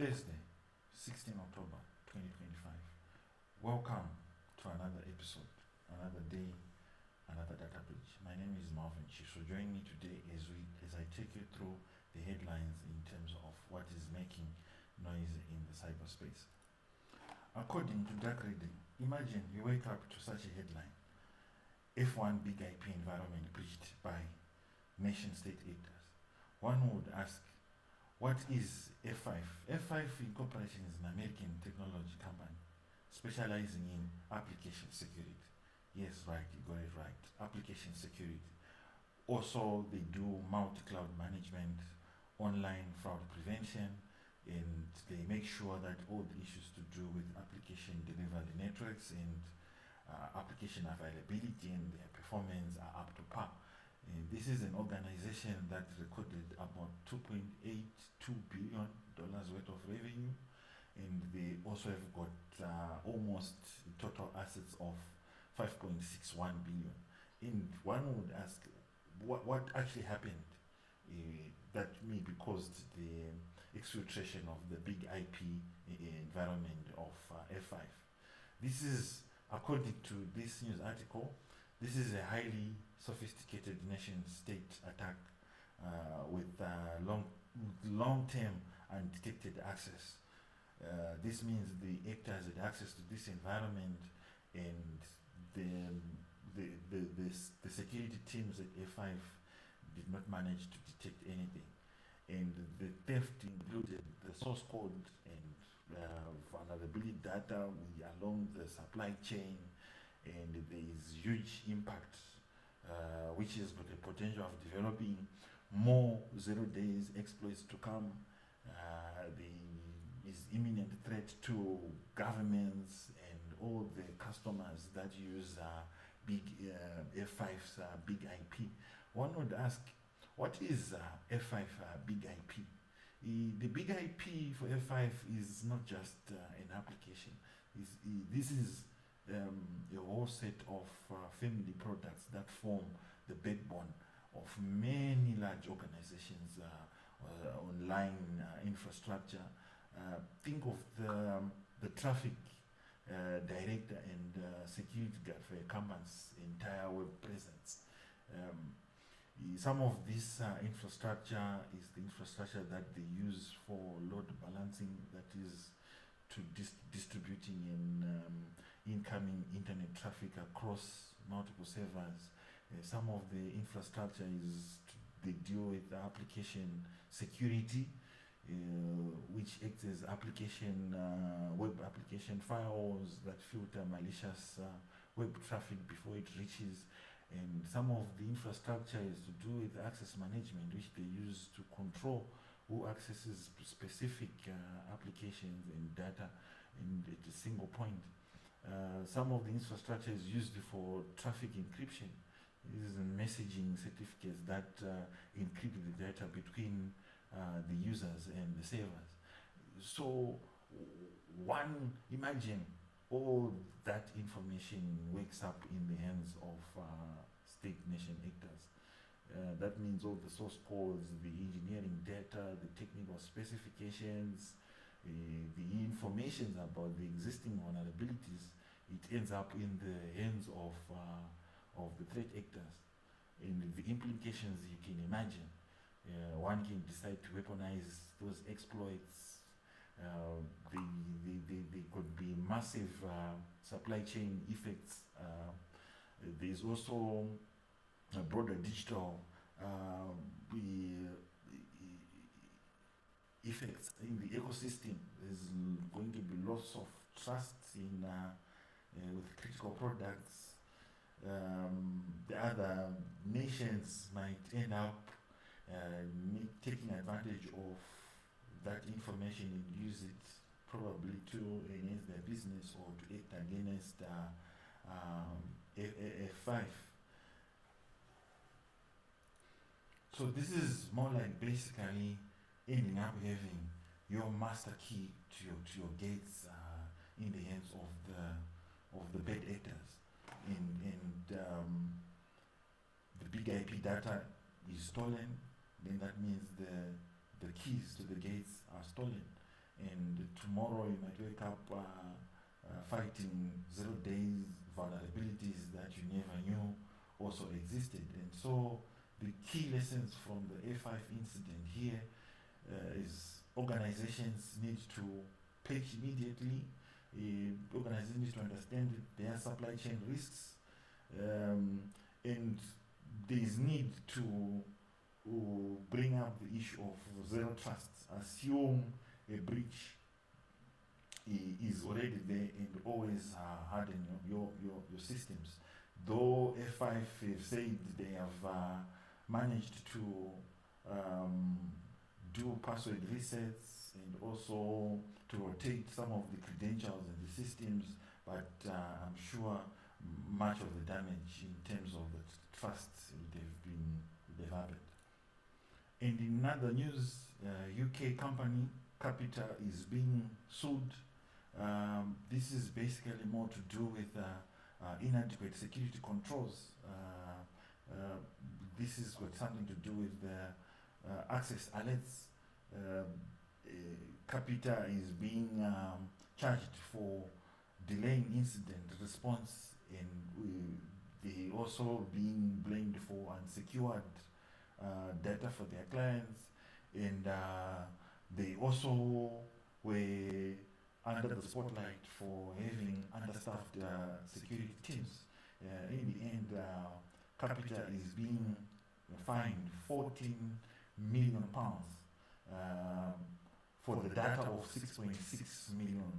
Thursday, 16 October 2025. Welcome to another episode, another day, another data breach. My name is Marvin Chisho. Join me today as I take you through the headlines in terms of what is making noise in the cyberspace. According to Dark Reading, imagine you wake up to such a headline: F1 big IP environment breached by nation state actors. One would ask, what is F5? F5 Incorporation is an American technology company specializing in application security. Yes, right, you got it right. Application security. Also, they do multi-cloud management, online fraud prevention, and they make sure that all the issues to do with application delivery networks and application availability and their performance are up to par. This is an organization that recorded about $2.82 billion worth of revenue, and they also have got almost total assets of 5.61 billion. And one would ask, what actually happened that maybe caused the exfiltration of the big IP environment of F5? This is, according to this news article, this is a highly sophisticated nation-state attack with long-term undetected access. This means the actors had access to this environment, and the security teams at F5 did not manage to detect anything. And the theft included the source code and vulnerability data along the supply chain, and there is huge impact, which has got the potential of developing more 0 days exploits to come. There is imminent threat to governments and all the customers that use big F5's big IP. One would ask, what is F5 big IP? The big IP for F5 is not just an application. This is a whole set of family products that form the backbone of many large organizations, online infrastructure. Think of the traffic director and security guard for a company's entire web presence. Some of this infrastructure is the infrastructure that they use for load balancing, that is to distributing incoming internet traffic across multiple servers. Some of the infrastructure they deal with application security, which acts as web application firewalls that filter malicious web traffic before it reaches. And some of the infrastructure is to do with access management, which they use to control who accesses specific applications and data at a single point. Some of the infrastructure is used for traffic encryption. This is messaging certificates that encrypt the data between the users and the servers. So imagine all that information wakes up in the hands of state nation actors. That means all the source codes, the engineering data, the technical specifications, the information about the existing vulnerabilities, it ends up in the hands of the threat actors. And the implications you can imagine. One can decide to weaponize those exploits. They could be massive supply chain effects. There's also a broader digital effects in the ecosystem. There's going to be loss of trust in with critical products. The other nations might end up taking advantage of that information and use it probably to enhance their business or to act against F5. So this is more like basically ending up having your master key to your gates in the hands of the bad actors, and the big IP data is stolen. Then that means the keys to the gates are stolen, and tomorrow you might wake up fighting 0 days vulnerabilities that you never knew also existed. And so the key lessons from the A5 incident here is organizations need to patch immediately. Organizations need to understand their supply chain risks, and there is need to bring up the issue of zero trust. Assume a breach is already there and always harden your systems. Though F5 have said they have managed to do password resets and also to rotate some of the credentials in the systems, but I'm sure much of the damage in terms of the trust would have happened. And in other news, UK company Capita is being sued. This is basically more to do with inadequate security controls. This has got something to do with access alerts. Capita is being charged for delaying incident response, and they also being blamed for unsecured data for their clients, and they also were under the spotlight for having understaffed security teams. In the end, Capita is being fined £14 million for the data of 6.6 million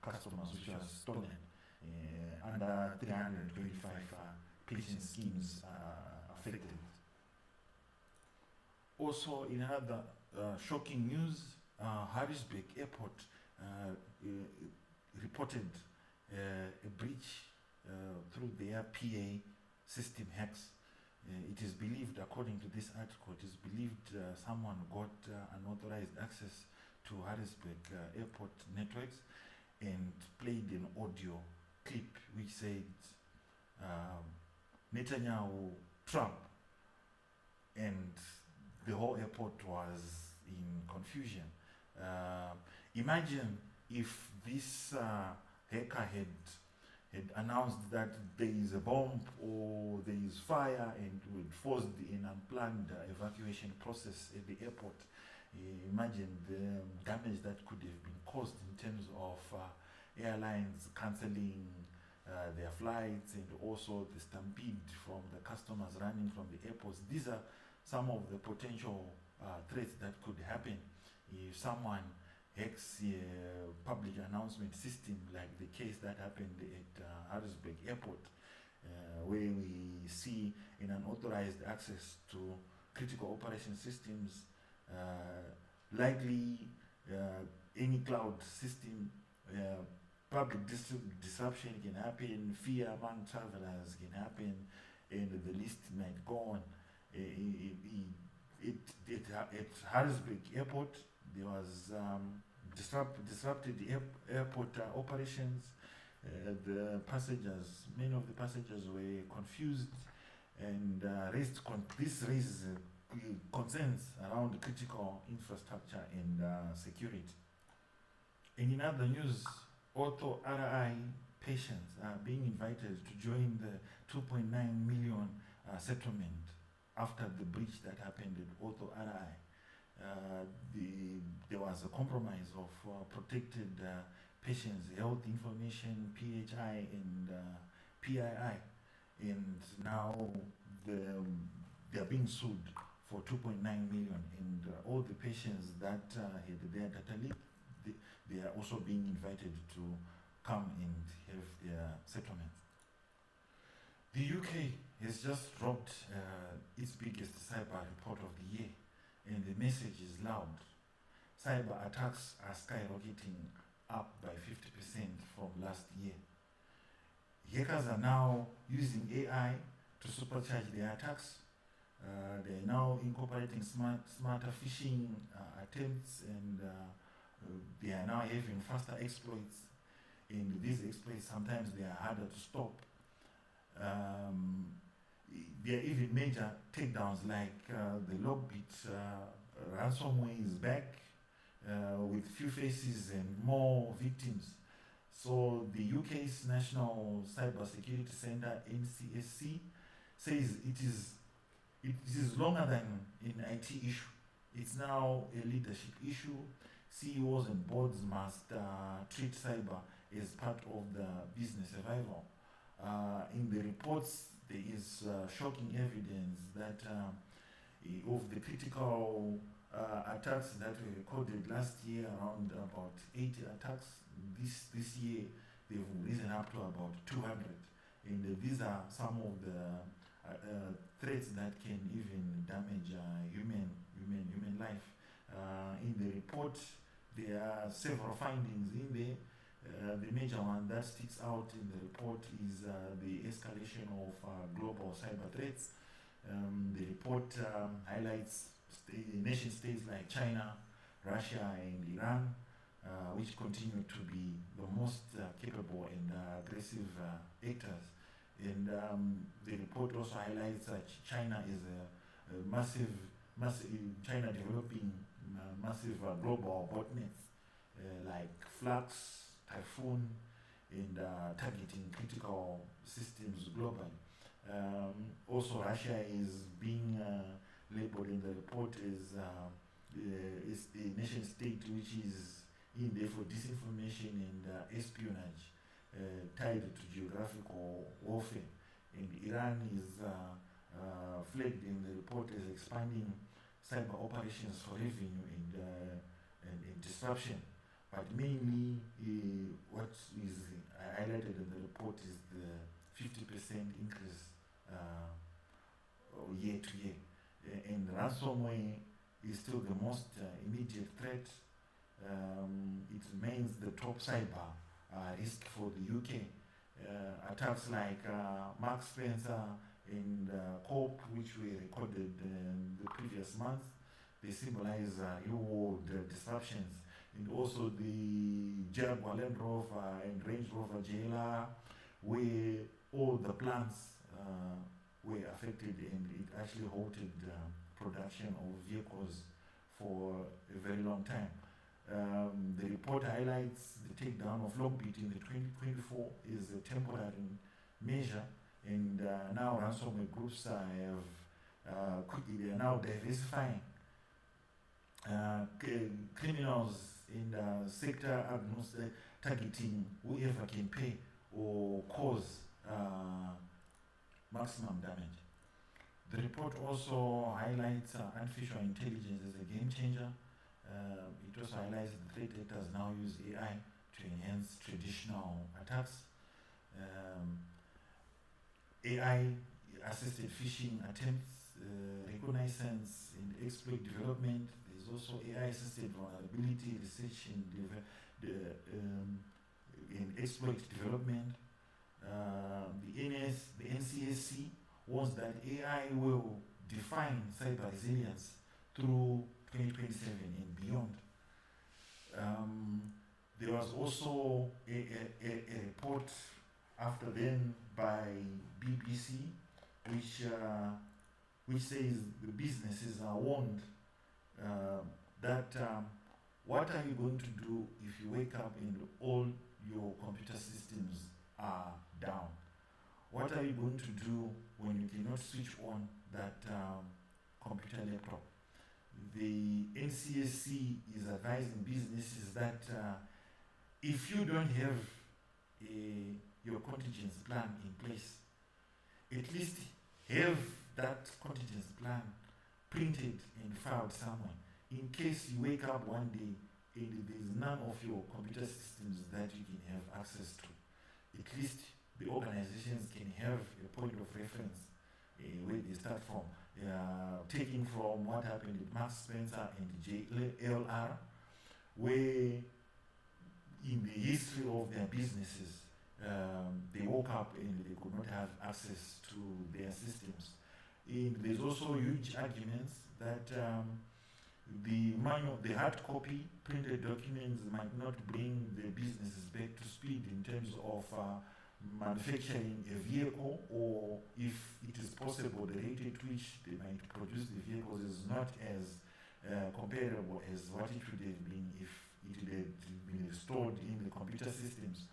customers which was stolen. Under 325 patient schemes affected. Also, in other shocking news, Harrisburg Airport reported a breach through their PA system hacks. It is believed, according to this article, it is believed someone got unauthorized access to Harrisburg Airport networks and played an audio clip which said Netanyahu, Trump, and the whole airport was in confusion. Imagine if this hacker had announced that there is a bomb or there is fire and would force an unplanned evacuation process at the airport. Imagine the damage that could have been caused in terms of airlines cancelling their flights, and also the stampede from the customers running from the airports. These are some of the potential threats that could happen if someone hacks a public announcement system, like the case that happened at Harrisburg Airport, where we see an unauthorized access to critical operation systems, likely any cloud system. Public disruption can happen, fear among travelers can happen, and the list might go on. At Harrisburg Airport, there was disrupted airport operations. Many of the passengers were confused, and this raises concerns around critical infrastructure and security. And in other news, Ortho RI patients are being invited to join the 2.9 million settlement after the breach that happened at Ortho RI. There was a compromise of protected patients' health information, PHI and PII, and now they are being sued for 2.9 million, and all the patients that had their data leaked, they are also being invited to come and have their settlements. The UK has just dropped its biggest cyber report of the year, and the message is loud. Cyber attacks are skyrocketing, up by 50% from last year. Hackers are now using AI to supercharge their attacks. They are now incorporating smarter phishing attempts, and they are now having faster exploits. And these exploits, sometimes they are harder to stop. There are even major takedowns, like the Logbit ransomware is back. with few faces and more victims. So the UK's National Cyber Security Centre (NCSC) says it is longer than an IT issue. It's now a leadership issue. CEOs and boards must treat cyber as part of the business survival. In the reports, there is shocking evidence that of the critical attacks that were recorded last year, around about 80 attacks. This year, they've risen up to about 200, and these are some of the threats that can even damage human life. In the report, there are several findings in there. The major one that sticks out in the report is the escalation of global cyber threats. The report highlights nation states like China, Russia, and Iran, which continue to be the most capable and aggressive actors. And the report also highlights that China is a massive China developing massive global botnets like Flux, Typhoon, and targeting critical systems globally. Also, Russia is being labeled in the report as is a nation state which is in there for disinformation and espionage tied to geographical warfare. And Iran is flagged in the report as expanding cyber operations for revenue and disruption. But mainly, what is highlighted in the report is the 50% increase year to year. And ransomware is still the most immediate threat. It remains the top cyber risk for the UK. Attacks like Mark Spencer and COPE, which were recorded in the previous month, they symbolize real-world disruptions. And also the Jaguar Land Rover and Range Rover JLR, where all the plants were affected, and it actually halted production of vehicles for a very long time. The report highlights the takedown of Lockbit in the 2024 is a temporary measure, and now ransomware groups they are now diversifying. Criminals in the sector are targeting whoever can pay or cause maximum damage. The report also highlights artificial intelligence as a game changer. It also highlights that threat actors now use AI to enhance traditional attacks. AI-assisted phishing attempts, reconnaissance and exploit development. There's also AI-assisted vulnerability research and exploit development. The NCSC warns that AI will define cyber resilience through 2027 and beyond. There was also a report after then by BBC, which says the businesses are warned that what are you going to do if you wake up and all your computer systems are down? What are you going to do when you cannot switch on that computer laptop? The NCSC is advising businesses that if you don't have your contingency plan in place, at least have that contingency plan printed and filed somewhere. In case you wake up one day and there is none of your computer systems that you can have access to, at least the organizations can have a point of reference where they start from. Taking from what happened with Mark Spencer and JLR, where in the history of their businesses, they woke up and they could not have access to their systems. And there's also huge arguments that the hard copy printed documents might not bring the businesses back to speed in terms of manufacturing a vehicle, or if it is possible, the rate at which they might produce the vehicles is not as comparable as what it would have been if it had been stored in the computer systems.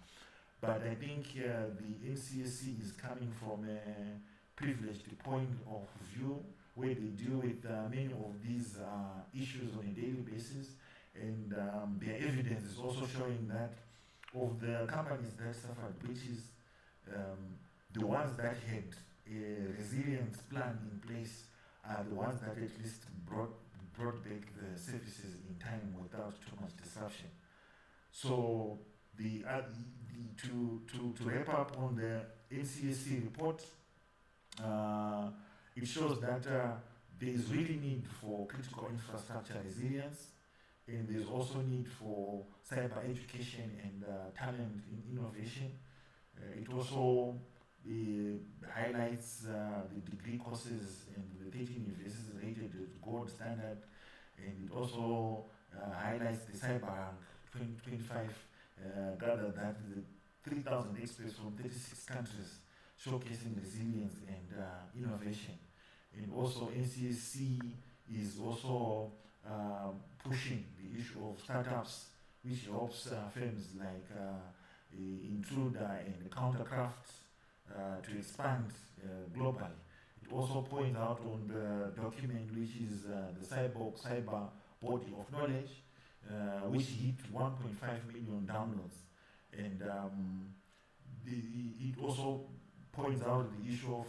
But I think the NCSC is coming from a privileged point of view where they deal with many of these issues on a daily basis, and their evidence is also showing that of the companies that suffered breaches, the ones that had a resilience plan in place are the ones that at least brought back the services in time without too much disruption. So to wrap up on the NCSC report, it shows that there is really need for critical infrastructure resilience, and there's also need for cyber education and talent in innovation. It also highlights the degree courses and the 13 universities rated as gold standard, and it also highlights the cyber 2025 gathered that the 3,000 experts from 36 countries showcasing resilience and innovation. And also NCSC is also pushing the issue of startups, which helps firms like Intruder and Countercraft to expand globally. It also points out on the document, which is the Cyber Body of Knowledge, which hit 1.5 million downloads. And it also points out the issue of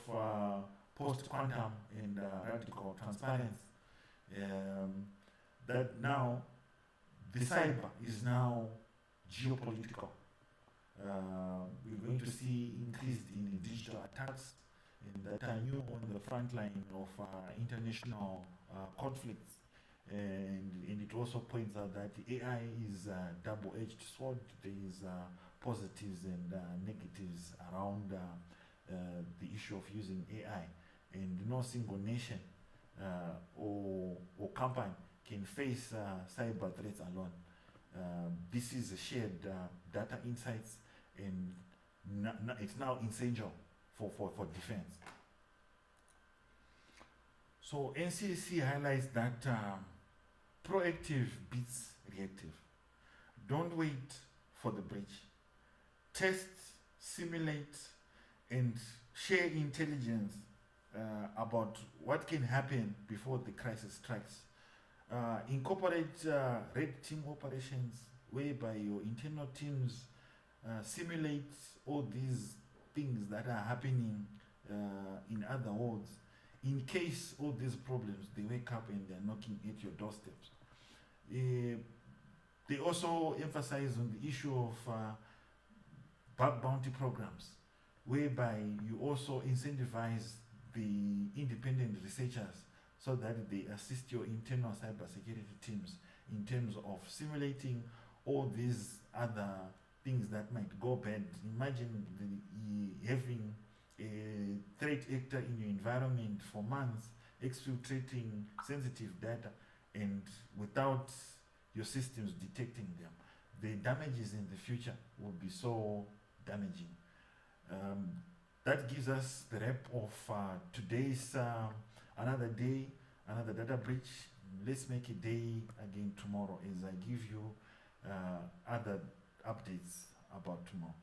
post-quantum and radical transparency. That now the cyber is now geopolitical. We're going to see increased in digital attacks, and that are new on the front line of international conflicts. And it also points out that AI is a double-edged sword. There is positives and negatives around the issue of using AI, and no single nation or company can face cyber threats alone. This is a shared data insights, and it's now essential for defense. So NCSC highlights that proactive beats reactive. Don't wait for the breach. Test, simulate, and share intelligence about what can happen before the crisis strikes. Incorporate red team operations whereby your internal teams simulate all these things that are happening in other worlds. In case all these problems, they wake up and they're knocking at your doorsteps. They also emphasize on the issue of bug bounty programs, whereby you also incentivize the independent researchers so that they assist your internal cybersecurity teams in terms of simulating all these other things that might go bad. Imagine having a threat actor in your environment for months, exfiltrating sensitive data, and without your systems detecting them, the damages in the future will be so damaging. That gives us the wrap of today's another day, another data breach. Let's make a day again tomorrow as I give you other updates about tomorrow.